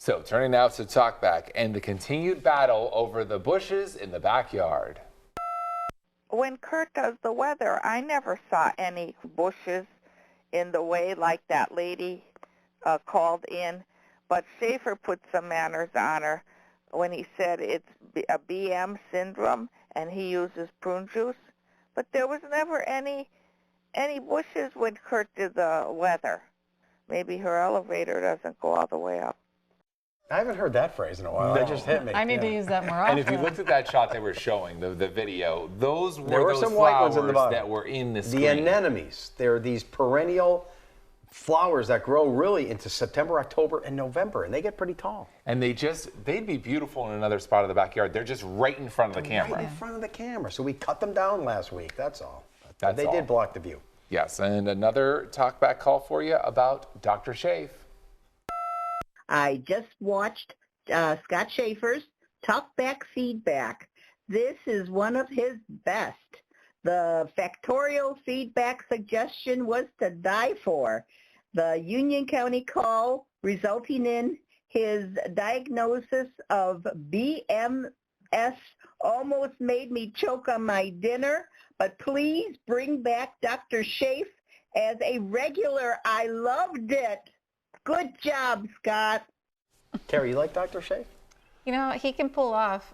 So turning now to Talkback and the continued battle over the bushes in the backyard. When Kurt does the weather, I never saw any bushes in the way like that lady called in. But Schaefer put some manners on her when he said it's a BM syndrome and he uses prune juice. But there was never any bushes when Kurt did the weather. Maybe her elevator doesn't go all the way up. I haven't heard that phrase in a while. That just hit me. I need to use that more often. And if you looked at that shot they were showing, the video, those were those some flowers white ones in the bottom that were in the screen. The anemones. They're these perennial flowers that grow really into September, October, and November, and they get pretty tall. And they'd be beautiful in another spot of the backyard. They're just right in front of the camera. Right in front of the camera. So we cut them down last week, that's all. They all. did block the view. Yes, and another Talkback call for you about Dr. Schaaf. I just watched Scott Schaefer's Talkback feedback. This is one of his best. The factorial feedback suggestion was to die for. The Union County call resulting in his diagnosis of BMS almost made me choke on my dinner, but please bring back Dr. Schaaf as a regular. I loved it. Good job, Scott. Terry, you like Dr. Schaaf? You know, he can pull off,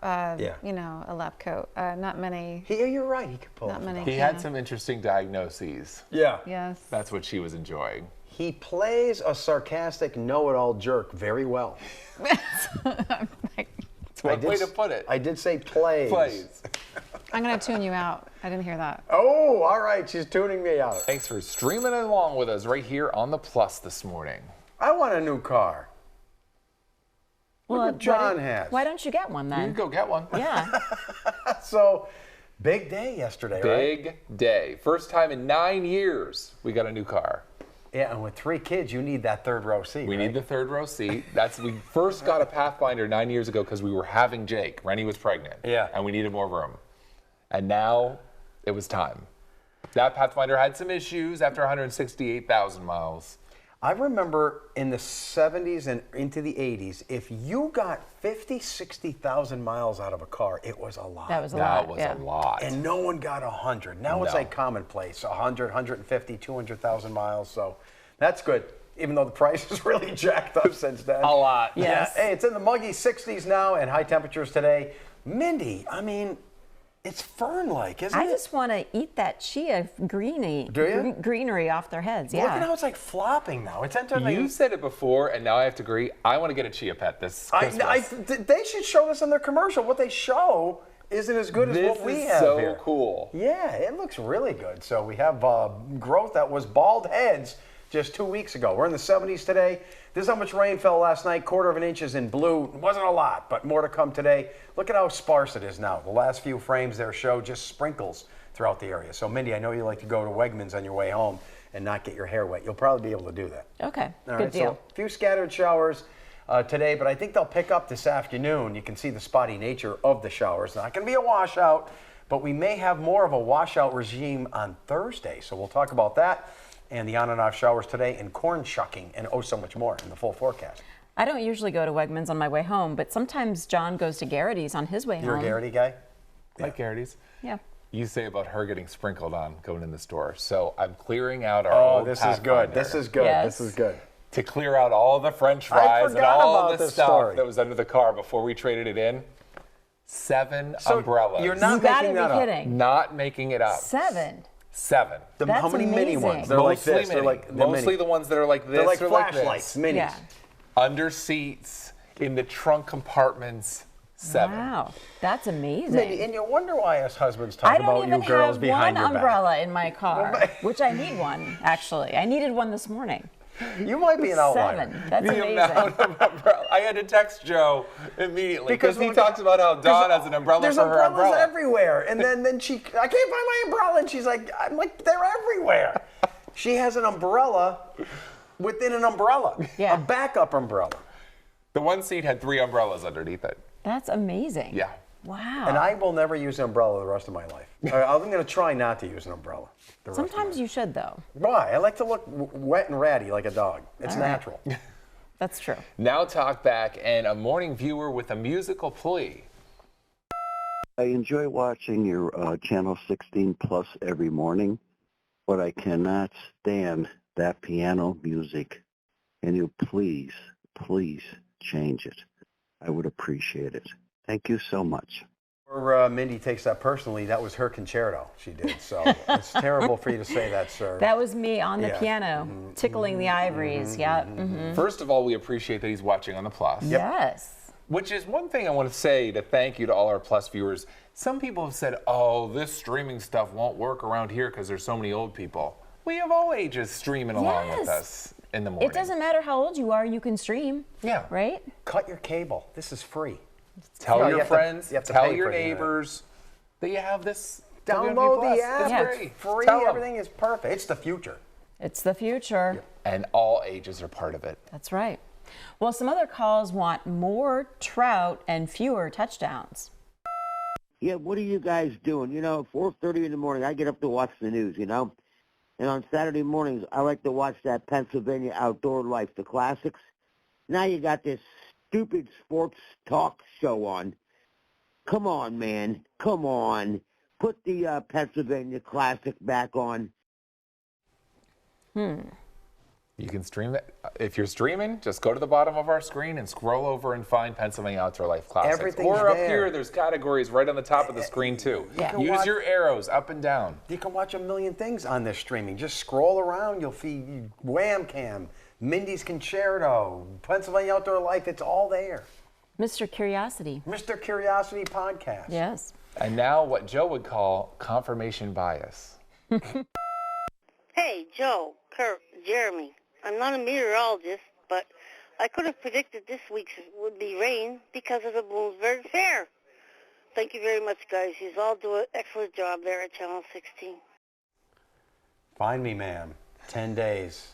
you know, a lab coat. Not many. You're right. He could pull Not off. many. He had some interesting diagnoses. Yeah. Yes. That's what she was enjoying. He plays a sarcastic know-it-all jerk very well. It's one way to put it. I did say plays. Plays. I'm going to tune you out. I didn't hear that. Oh, all right. She's tuning me out. Thanks for streaming along with us right here on the Plus this morning. I want a new car. Look what John has. Why don't you get one You then? can go get one. Yeah. So, big day yesterday, right? Big day. First time in 9 years we got a new car. Yeah, and with 3 kids, you need that third row seat. We right? need the third row seat. We first got a Pathfinder 9 years ago because we were having Jake. Rennie was pregnant. Yeah. And we needed more room. And now it was time. That Pathfinder had some issues after 168,000 miles. I remember in the 70s and into the 80s, if you got 50, 60,000 miles out of a car, it was a lot. That was a That lot. was yeah. a lot. And no one got 100. Now it's No. like commonplace, 100, 150, 200,000 miles. So that's good, even though the price has really jacked up since then. A lot. Yes. Yeah. Hey, it's in the muggy 60s now and high temperatures today. Mindy, I mean, it's fern-like, isn't it? I just want to eat that chia greenery off their heads. Look at Yeah. how it's like flopping now. It's entering. You said it before, and now I have to agree. I want to get a chia pet this Christmas. They should show this in their commercial. What they show isn't as good as what we This is have so here. cool. Yeah, it looks really good. So we have growth that was bald heads just 2 weeks ago. We're in the 70s today. This is how much rain fell last night. 1/4 of an inch is in blue. It wasn't a lot, but more to come today. Look at how sparse it is now. The last few frames there show just sprinkles throughout the area. So Mindy, I know you like to go to Wegmans on your way home and not get your hair wet. You'll probably be able to do that. Okay. All Good right, deal. so a few scattered showers today, but I think they'll pick up this afternoon. You can see the spotty nature of the showers. Not going to be a washout, but we may have more of a washout regime on Thursday. So we'll talk about that and the on and off showers today and corn shucking and oh so much more in the full forecast. I don't usually go to Wegmans on my way home, but sometimes John goes to Garrity's on his way You're home. a Garrity guy? Like Garrity's. Yeah. You say about her getting sprinkled on going in the store. So I'm clearing out our Oh, old this is good. Pathfinder This is good. Yes. This is good. to clear out all the French I fries and forgot all about the this stuff story. that was under the car before we traded it in. 7 So umbrellas. you're not You gotta making be that up. kidding. Not making it up. 7. 7. That's how many mini amazing. ones? They're like Mostly this. They're mini. like they're Mostly mini. the ones that are like this They're like or like flashlights, this. minis. Yeah. Under seats, in the trunk compartments. 7. Wow. That's amazing. Mindy, and you wonder why us husbands talk I don't about even you girls have behind one your back. umbrella in my car, which I need one, actually. I needed one this morning. You might be an outlier. 7. That's The amazing. amount of umbrella. I had to text Joe immediately because he when- talks about how Dawn has an umbrella There's for her umbrellas umbrella. everywhere, and then she, I can't find my umbrella, and she's like, I'm like, they're everywhere. She has an umbrella within an umbrella, Yeah. a backup umbrella. The one seat had 3 umbrellas underneath it. That's amazing. Yeah. Wow. And I will never use an umbrella the rest of my life. I'm going to try not to use an umbrella. the rest of my Sometimes life. you should, though. Why? I like to look wet and ratty like a dog. It's All right. natural. That's true. Now Talkback and a morning viewer with a musical plea. I enjoy watching your Channel 16 Plus every morning, but I cannot stand that piano music. Can you please, please change it? I would appreciate it. Thank you so much. Or Mindy takes that personally. That was her concerto she did. So it's terrible for you to say that, sir. That was me on the piano, tickling the ivories. First of all, we appreciate that he's watching on the Plus. Yes. Which is one thing I want to say to thank you to all our Plus viewers. Some people have said, oh, this streaming stuff won't work around here because there's so many old people. We have all ages streaming along with us in the morning. It doesn't matter how old you are, you can stream. Yeah. Right? Cut your cable. This is free. Tell your friends, tell your the neighbors that you have this. Download the app. It's free. Tell Everything is perfect. It's the future. It's the future. And all ages are part of it. That's right. Well, some other calls want more trout and fewer touchdowns. Yeah, what are you guys doing? You know, 4:30 in the morning, I get up to watch the news, you know? And on Saturday mornings, I like to watch that Pennsylvania Outdoor Life, the classics. Now you got this stupid sports talk show on. Come on, man. Come on. Put the Pennsylvania Classic back on. You can stream that. If you're streaming, just go to the bottom of our screen and scroll over and find Pennsylvania Outdoor Life Classics. Everything's or up there. here, there's categories right on the top of the screen too. Yeah. Use your arrows up and down. You can watch a million things on this streaming. Just scroll around. You'll see Wham Cam, Mindy's Concerto, Pennsylvania Outdoor Life. It's all there. Mr. Curiosity. Mr. Curiosity Podcast. Yes. And now what Joe would call confirmation bias. Hey, Joe, Kurt, Jeremy. I'm not a meteorologist, but I could have predicted this week's would be rain because of the Bloomsburg Fair. Thank you very much, guys. You all do an excellent job there at Channel 16. Find me, ma'am, 10 days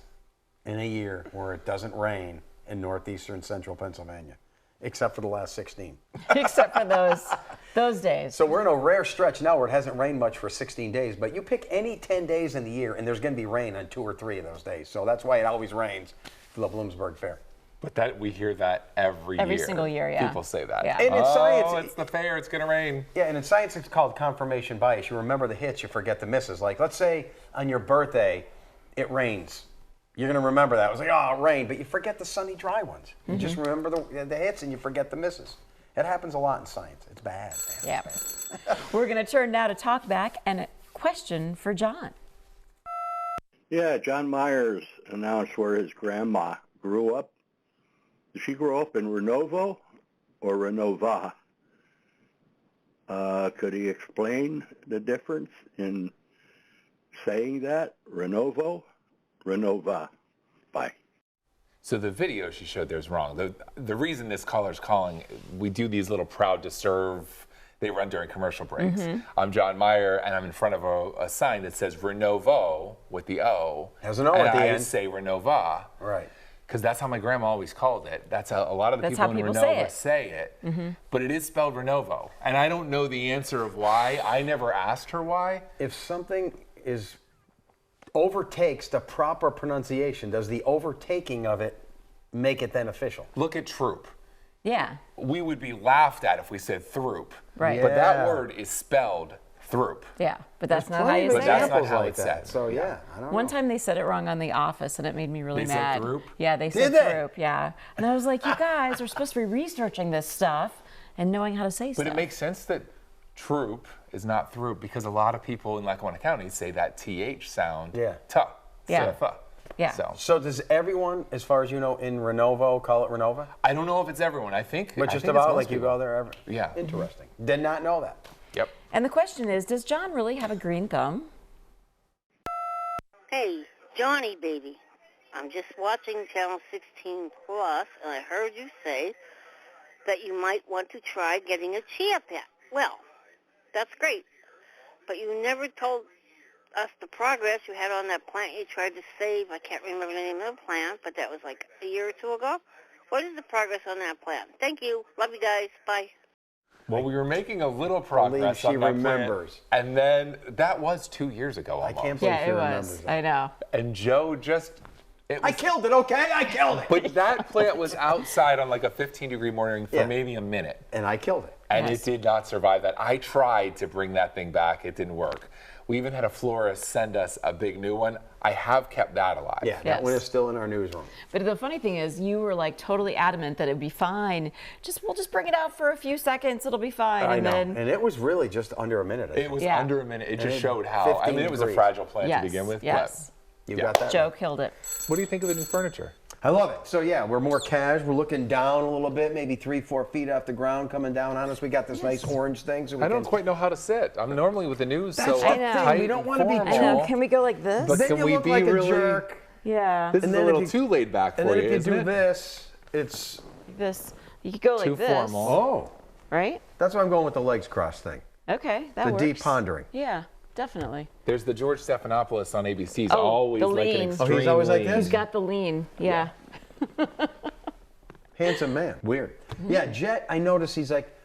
in a year where it doesn't rain in northeastern central Pennsylvania, except for the last 16. Except for those days. So we're in a rare stretch now where it hasn't rained much for 16 days, but you pick any 10 days in the year and there's going to be rain on 2 or 3 of those days. So that's why it always rains for the Bloomsburg Fair. But that we hear that every year. Every single year, yeah. People say that. Yeah. And in science, it's the fair, it's going to rain. Yeah, and in science it's called confirmation bias. You remember the hits, you forget the misses. Like, let's say on your birthday, it rains. You're going to remember that. It was like, oh, it rained, but you forget the sunny, dry ones. You just remember the hits and you forget the misses. It happens a lot in science. It's bad, man. Yeah. We're going to turn now to Talkback and a question for John. Yeah, John Myers announced where his grandma grew up. Did she grow up in Renovo or Renova? Could he explain the difference in saying that? Renovo, Renova. Bye. So the video she showed there is wrong. The reason this caller's calling, we do these little proud to serve, they run during commercial breaks. I'm John Meyer, and I'm in front of a sign that says Renovo with the O. Has an O and at the I end. say Renova. Right. Because that's how my grandma always called it. That's how a lot of the That's people how in people Renova say it. But it is spelled Renovo. And I don't know the answer of why. I never asked her why. If something is overtakes the proper pronunciation, does the overtaking of it make it then official? Look at troop. Yeah. We would be laughed at if we said throop. Right. But that Yeah. word is spelled throop. Yeah. But that's not how Plenty you of But say that's it. not examples how like it's that. said. So yeah, I don't One know. time they said it wrong on The Office, and it made me really They said mad. throop? Yeah, they said Did they? throop. Yeah, and I was like, you guys are supposed to be researching this stuff and knowing how to say stuff. But it makes sense that troop is not throop because a lot of people in Lackawanna County say that TH sound. Yeah. Tuh. Yeah. So, fuh. Yeah. So does everyone, as far as you know, in Renovo call it Renova? I don't know if it's everyone. I think. But I just think it's about most like you people. go there every. Yeah. Interesting. Did not know that. Yep. And the question is, does John really have a green thumb? Hey, Johnny, baby. I'm just watching Channel 16 Plus, and I heard you say that you might want to try getting a chia pet. Well, that's great. But you never told us the progress you had on that plant you tried to save. I can't remember the name of the plant, but that was like a year or two ago. What is the progress on that plant? Thank you. Love you guys. Bye. Well, we were making a little progress she on that plant, remembers. and then that was 2 years ago almost. I can't believe Yeah, she it remembers was. that. I know. And Joe just I killed it, okay? I killed it. But that plant was outside on like a 15-degree morning for maybe a minute. And I killed it. And it did not survive that. I tried to bring that thing back. It didn't work. We even had a florist send us a big new one. I have kept that alive. Yeah, that one is still in our newsroom. But the funny thing is, you were like totally adamant that it'd be fine. We'll just bring it out for a few seconds. It'll be fine. I and know. then And it was really just under a minute. It was under a minute. It just showed how. I mean, it was a fragile plant to begin with. Yes. But you got that. Joe killed it. What do you think of the new furniture? I love it. So yeah, we're more cash. We're looking down a little bit, maybe 3-4 feet off the ground coming down on us. We got this nice orange thing. So we I don't quite know how to sit. I'm normally with the news, That's so the thing. tight We don't and want to be formal. I know. Can we go like this? But then can you we look be like really? a jerk. Yeah. This is a little too laid back for and then you, if you isn't do it? this, it's This. You could go like Too this. formal. oh. Right? That's why I'm going with the legs crossed thing. Okay, that The works. deep pondering. Yeah, definitely. There's the George Stephanopoulos on ABC. He's Oh, always the like an lean. extreme he's always like lean. this? He's got the lean. Yeah. Handsome man. Weird. Yeah, Jet, I notice he's like,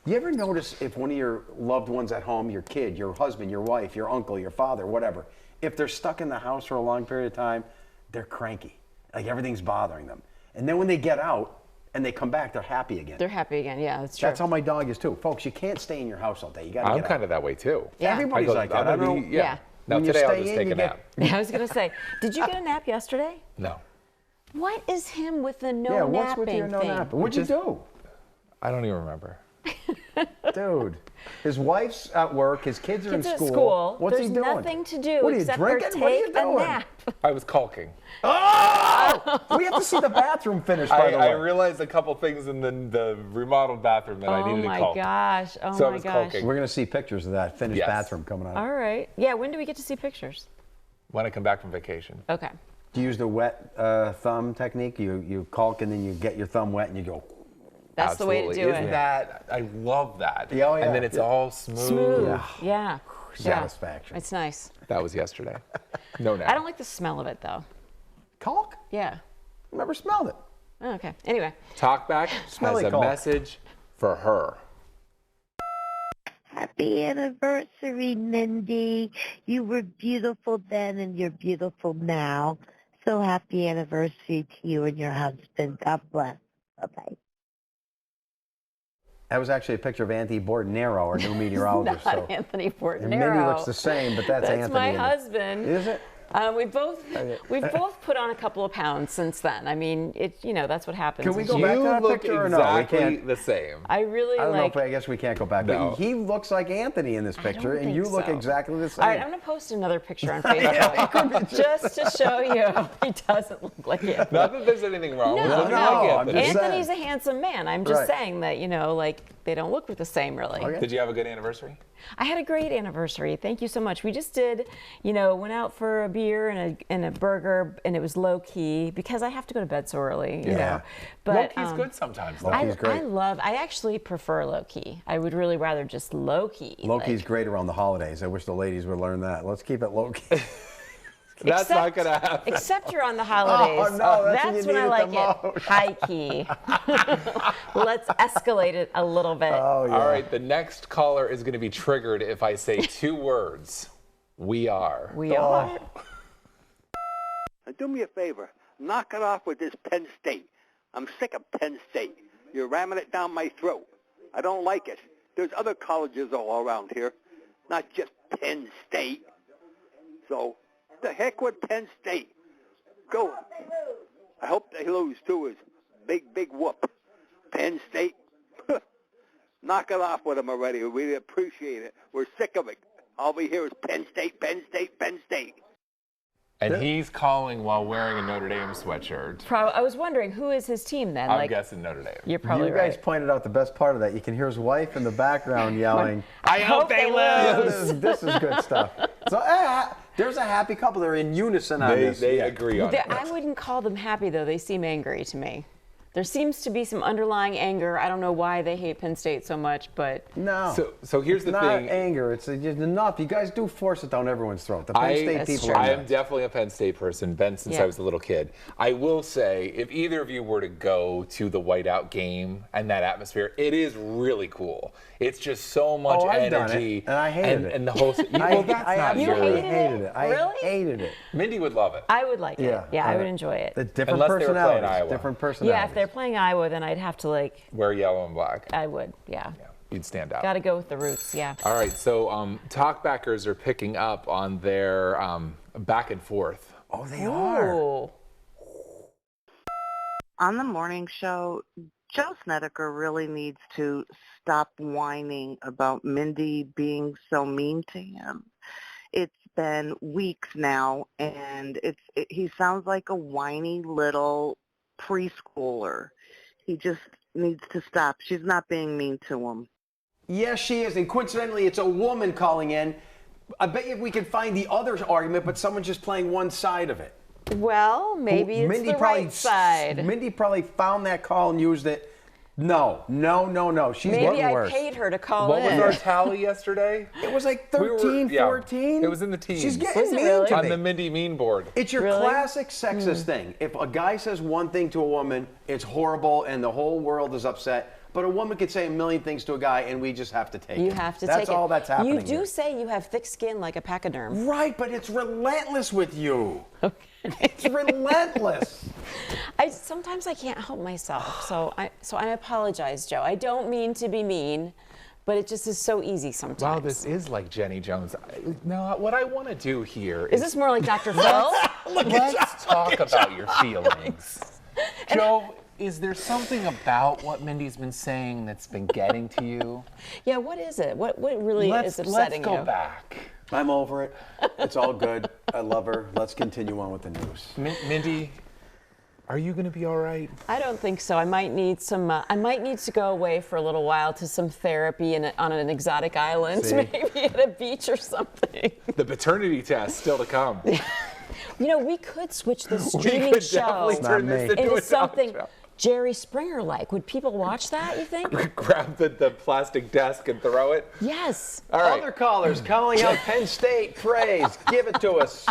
you ever notice if one of your loved ones at home, your kid, your husband, your wife, your uncle, your father, whatever, if they're stuck in the house for a long period of time, they're cranky. Like everything's bothering them. And then when they get out and they come back, they're happy again. They're happy again. Yeah, that's true. That's how my dog is too. Folks, you can't stay in your house all day. You got to I'm get out. kind of that way too. Yeah. Everybody's I go, like that. I'm I gonna don't be- know. Yeah. Now When you today I'll stay just in, take you a get- nap. Yeah, I was gonna say, did you get a nap yesterday? No. What is him with the no Yeah, napping what's with your no thing? napping? What'd you do? I don't even remember. Dude, his wife's at work, his kids are Kids in at school. school. What's There's he doing? nothing to do What are you except drinking? for What are you take a doing? nap. I was caulking. Oh! We have to see the bathroom finish, by the way. I realized a couple things in the remodeled bathroom that I needed to caulk. Oh my gosh! Oh So I my was gosh! caulking. We're going to see pictures of that finished Yes. bathroom coming out. All right. Yeah. When do we get to see pictures? When I come back from vacation. Okay. Do you use the wet thumb technique? You caulk and then you get your thumb wet and you go. That's the way to do Isn't it. that, I love that. Yeah, oh, yeah. And then it's all smooth. Smooth. Yeah. Yeah. Satisfaction. It's nice. That was yesterday. No nap. I don't like the smell of it though. Caulk? Yeah. Never smelled it. Oh, okay. Anyway. Talkback has Smelly a caulk. message for her. Happy anniversary, Mindy. You were beautiful then and you're beautiful now. So happy anniversary to you and your husband. God bless. Bye-bye. That was actually a picture of Anthony Bordenero, our new meteorologist. Not Anthony Bordenero. And Mindy looks the same, but that's Anthony. my in it. husband. Is it? We've both put on a couple of pounds since then. I mean, that's what happens. Can we go You back to that look picture or no? We exactly can't. the same. I really I don't know like. if I guess we can't go back. No. But he looks like Anthony in this picture, and think you look so. exactly the same. All right, I'm going to post another picture on Facebook just to show you he doesn't look like Anthony. Not that there's anything wrong with No, looking no, like I'm Anthony. just Anthony's saying. a handsome man. I'm just Right. saying that, they don't look the same really. Okay. Did you have a good anniversary? I had a great anniversary. Thank you so much. We just did, went out for a beer and a burger, and it was low key because I have to go to bed so early. You know. But Low-key's good sometimes, though. Low-key's great. I actually prefer low key. I would really rather just low key. Low-key's great around the holidays. I wish the ladies would learn that. Let's keep it low-key. That's not going to happen. Except you're on the holidays. Oh, no, that's when you I need it like the it. most. High key. Let's escalate it a little bit. Oh, yeah. All right, the next caller is going to be triggered if I say two words. We are. We are. Now, do me a favor. Knock it off with this Penn State. I'm sick of Penn State. You're ramming it down my throat. I don't like it. There's other colleges all around here, not just Penn State. So, the heck with Penn State. Go. I hope they lose, too, is big whoop. Penn State. Knock it off with them already. We really appreciate it. We're sick of it. All we hear is Penn State, Penn State, Penn State. And he's calling while wearing a Notre Dame sweatshirt. I was wondering, who is his team then? I'm guessing Notre Dame. You're probably You guys right. pointed out the best part of that. You can hear his wife in the background yelling, I hope they lose. Yeah, this is good stuff. So there's a happy couple. They're in unison on this. They Yeah. agree on it. I wouldn't call them happy, though. They seem angry to me. There seems to be some underlying anger. I don't know why they hate Penn State so much, but no. So here's the thing. Not anger. It's just enough. You guys do force it down everyone's throat. The Penn State people. I am definitely a Penn State person, been since I was a little kid. I will say, if either of you were to go to the whiteout game and that atmosphere, it is really cool. It's just so much energy. Done it, and I hated it. And the whole. I absolutely hated it. I hated it. Mindy would love it. I would like it. Yeah, I would enjoy it. The different personalities. Iowa. Different personalities. Yeah, if they're playing Iowa, then I'd have to wear yellow and black. I would, yeah. You'd stand out. Got to go with the roots, yeah. All right, so talkbackers are picking up on their back and forth. Oh, they are. On the morning show, Joe Snedeker really needs to stop whining about Mindy being so mean to him. It's been weeks now, and he sounds like a whiny little preschooler. He just needs to stop. She's not being mean to him. Yes, she is. And coincidentally, it's a woman calling in. I bet you we could find the other argument, but someone's just playing one side of it. Well, maybe it's the right side. Mindy probably found that call and used it. No. She's maybe I worse. paid her to call What in. was our tally yesterday? It was like 13, 14. It was in the teens. She's getting mean to me. On the Mindy mean board. It's your classic sexist thing. If a guy says one thing to a woman, it's horrible and the whole world is upset. But a woman could say a million things to a guy and we just have to take it. You have to take it. That's all that's happening. You do say you have thick skin like a pachyderm. Right, but it's relentless with you. Okay. It's relentless. Sometimes I can't help myself. So I apologize, Joe. I don't mean to be mean, but it just is so easy sometimes. Wow, this is like Jenny Jones. No, what I want to do here is... Is this more like Dr. Phil? Let's talk about your feelings. Joe, is there something about what Mindy's been saying that's been getting to you? Yeah, what is it? What really is upsetting you? Let's go back. I'm over it. It's all good. I love her. Let's continue on with the news. Mindy, are you going to be all right? I don't think so. I might need some. I might need to go away for a little while to some therapy on an exotic island, maybe at a beach or something. The paternity test still to come. You know, we could switch the streaming show into something Jerry Springer-like. Would people watch that, you think? Grab the plastic desk and throw it? Yes. All right. Other callers calling out Penn State praise. Give it to us.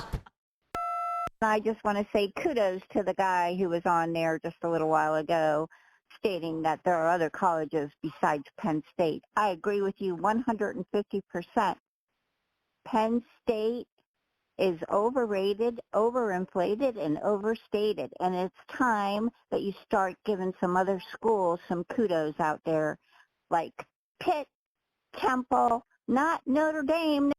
I just want to say kudos to the guy who was on there just a little while ago stating that there are other colleges besides Penn State. I agree with you 150%. Penn State is overrated, overinflated, and overstated. And it's time that you start giving some other schools some kudos out there, like Pitt, Temple, not Notre Dame.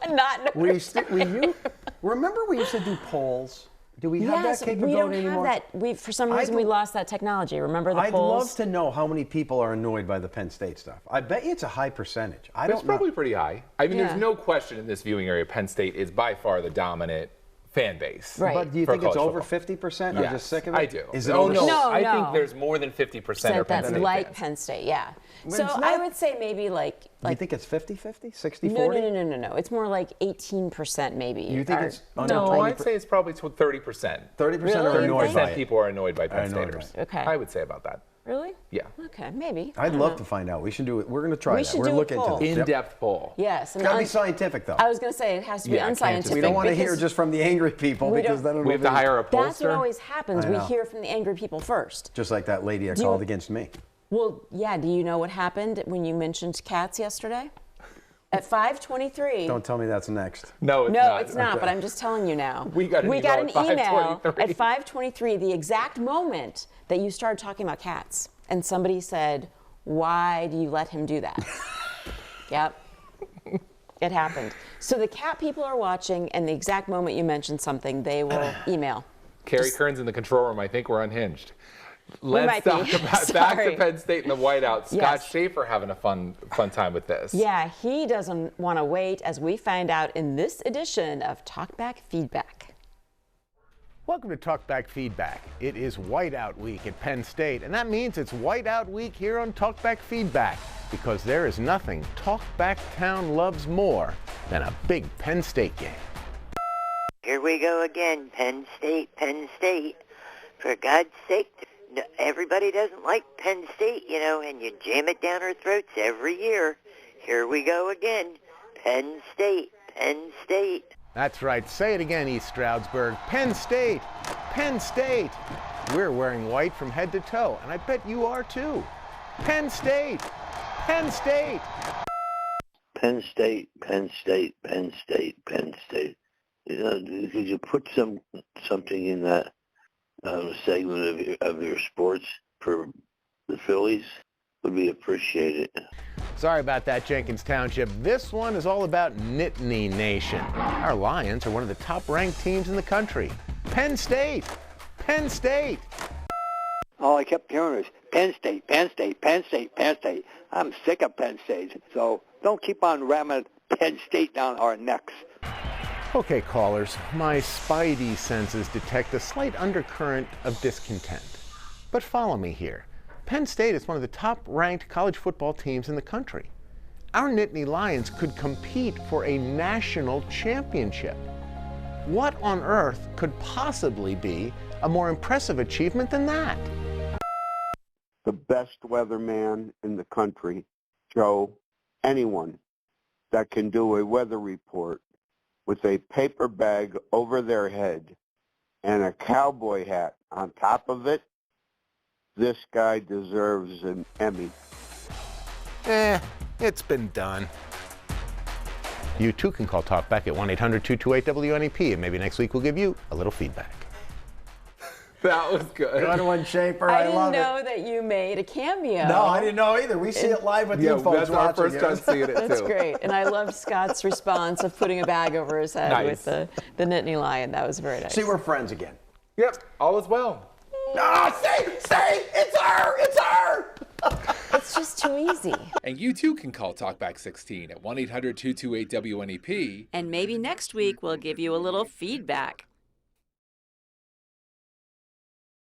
Not Notre Dame. Remember we used to do polls? Do we have that capability anymore? We don't have that. For some reason, we lost that technology. Remember the polls? I'd love to know how many people are annoyed by the Penn State stuff. I bet you it's a high percentage. It's probably pretty high. I mean, there's no question in this viewing area, Penn State is by far the dominant fan base. Right. But do you think it's over 50%? I'm just sick of it. I do. Is it No, I think there's more than 50% are Penn State fans. Penn State, yeah. So I would say maybe like you think it's 50-50? 60-40? No. It's more like 18% maybe. You think it's under No, 20%? I'd say it's probably 30%. 30% are annoyed by it. People are annoyed by Penn Staters. Okay. I would say about that. Really? Yeah. Okay, maybe. I'd love to find out. We should do it. We're going to try that. We're going to look into this. In-depth poll. Yes. It's got to be scientific, though. I was going to say it has to be unscientific. We don't want to hear just from the angry people because then we have to hire a pollster. That's what always happens. We hear from the angry people first. Just like that lady that called against me. Well, yeah. Do you know what happened when you mentioned cats yesterday? At 5:23. Don't tell me that's next. No, it's not. It's not, but I'm just telling you now. We got an email at 5:23, the exact moment that you started talking about cats. And somebody said, why do you let him do that? Yep. It happened. So the cat people are watching, and the exact moment you mentioned something, they will email. Carrie Kern's in the control room. I think we're unhinged. Let's talk about back to Penn State and the whiteout. Scott Schaefer having a fun time with this. Yeah, he doesn't want to wait, as we find out in this edition of Talkback Feedback. Welcome to Talkback Feedback. It is whiteout week at Penn State, and that means it's whiteout week here on Talkback Feedback, because there is nothing Talkback Town loves more than a big Penn State game. Here we go again, Penn State, Penn State. For God's sake, everybody doesn't like Penn State, you know, and you jam it down our throats every year. Here we go again. Penn State, Penn State. That's right. Say it again, East Stroudsburg. Penn State, Penn State. We're wearing white from head to toe, and I bet you are too. Penn State, Penn State. Penn State, Penn State, Penn State, Penn State. You know, could you put something in that segment of your sports for the Phillies? Would be appreciated. Sorry about that, Jenkins Township. This one is all about Nittany Nation. Our Lions are one of the top-ranked teams in the country. Penn State, Penn State. All I kept hearing is Penn State, Penn State, Penn State, Penn State. I'm sick of Penn State. So don't keep on ramming Penn State down our necks. Okay, callers, my spidey senses detect a slight undercurrent of discontent. But follow me here. Penn State is one of the top-ranked college football teams in the country. Our Nittany Lions could compete for a national championship. What on earth could possibly be a more impressive achievement than that? The best weatherman in the country, Joe, anyone that can do a weather report with a paper bag over their head and a cowboy hat on top of it, this guy deserves an Emmy. It's been done. You too can call Talkback at 1-800-228-WNEP, and maybe next week we'll give you a little feedback. That was good. Good one, Schaefer. I love didn't know it. that you made a cameo. No, I didn't know either. We see it live with you folks that's our watching first time seeing it, too. That's great. And I loved Scott's response of putting a bag over his head with the Nittany Lion. That was very nice. See, we're friends again. Yep, all is well. See, it's her. It's just too easy. And you too can call Talkback 16 at 1-800-228-WNEP. And maybe next week we'll give you a little feedback.